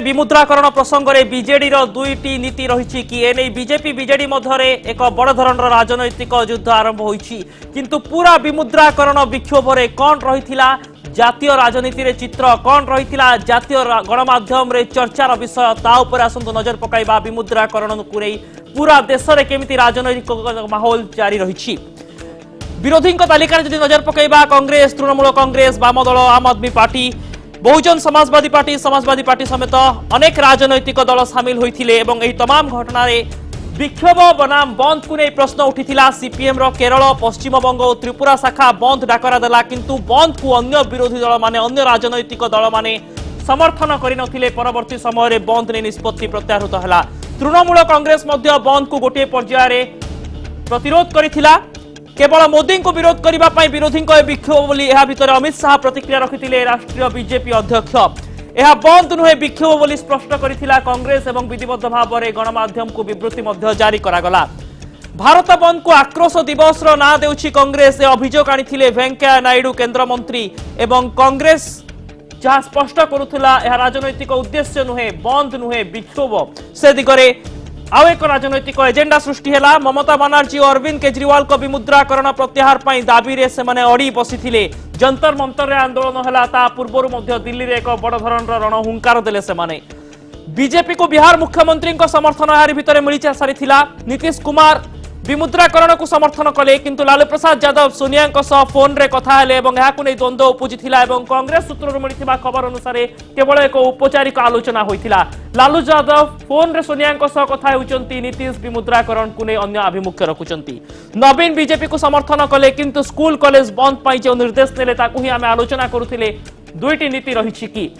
विमुद्राकरण प्रसंग में बीजेडी दुईटी नीति रही कि एने बीजेपी बीजेडी मध्य एक बड़ धरण राजनैतिक युद्ध आरंभ होइछि किंतु पूरा विमुद्राकरण विक्षोभ रे कौन रही जातीय राजनीति रे चित्र कौन रही जातीय गणमाध्यम रे चर्चार विषय ता उपर आसंतु नजर पकाइबा विमुद्राकरण को नहीं पूरा देश में केमिति राजनैतिक माहौल जारी रही विरोधी तालिकार जदि नजर पकाइबा कांग्रेस तृणमूल कांग्रेस वाम दल आम आदमी पार्टी बहुजन समाजवादी पार्टी समेत अनेक राजनैतिक दल सामिल होइथिले एवं एही तमाम घटना रे विक्षोभ बनाम बंद को नहीं प्रश्न उठिथिला सीपीएम रो केरल पश्चिम बंग और त्रिपुरा शाखा बंद डाकरा देला किंतु बंद को अन्य विरोधी दल माने अन्य राजनैतिक दल माने समर्थन करिनथिले परवर्ती समय रे बंद ने निष्पत्ति प्रत्याहृत हला तृणमूल कांग्रेस मध्य बंद को गोटे पर्याय रे प्रतिरोध करिथिला केवल मोदी को विरोध करने विरोधी विक्षोभ बोली भितर अमित शाह प्रतिक्रिया रखिते राष्ट्रीय बीजेपी अध्यक्ष यह बंद नुहे विक्षोभ बोली स्पष्ट करथिला कांग्रेस एवं विधिबद्ध भाव में गणमाध्यम को विवृत्ति जारी करागला भारत बंद को आक्रोश दिवस ना देउछि कांग्रेस अभियोग आनिथिले वेंकैया नायडू केंद्र मंत्री एवं कांग्रेस जहाँ स्पष्ट करुला यह राजनैतिक उद्देश्य नुहे बंद नुहे विक्षोभ से दिगरे आउ एक राजनैतिक एजेंडा सृष्टि है ममता बनर्जी और अरविंद केजरीवाल को विमुद्राकरण प्रत्याहार पर दाबी रे से माने अड़ी बसिथिले जंतर मंतर आंदोलन है ता पूर्व दिल्ली रे एक बड़ धरण रणहुंकार देले से माने बीजेपी को बिहार मुख्यमंत्री समर्थन यार भितर मिली सारी नीतीश कुमार विमुद्राकरण को समर्थन कले किंतु लालू प्रसाद यादव सोनिया फोन रे कथा हेले द्वंद्व उपजिथिला कांग्रेस सूत्र मिलता खबर अनुसार केवल एक औपचारिक आलोचना होइथिला लालू यादव फोन रे सोनिया कथा होउचंती नीतीश विमुद्राकरण को नहीं अन्य आभिमुख्य रखुचंती नवीन बीजेपी को समर्थन कले किंतु स्कूल कॉलेज बंद पाई जो निर्देश नेले ताकू ही आमे आलोचना करुथिले दुईटी नीति रही कि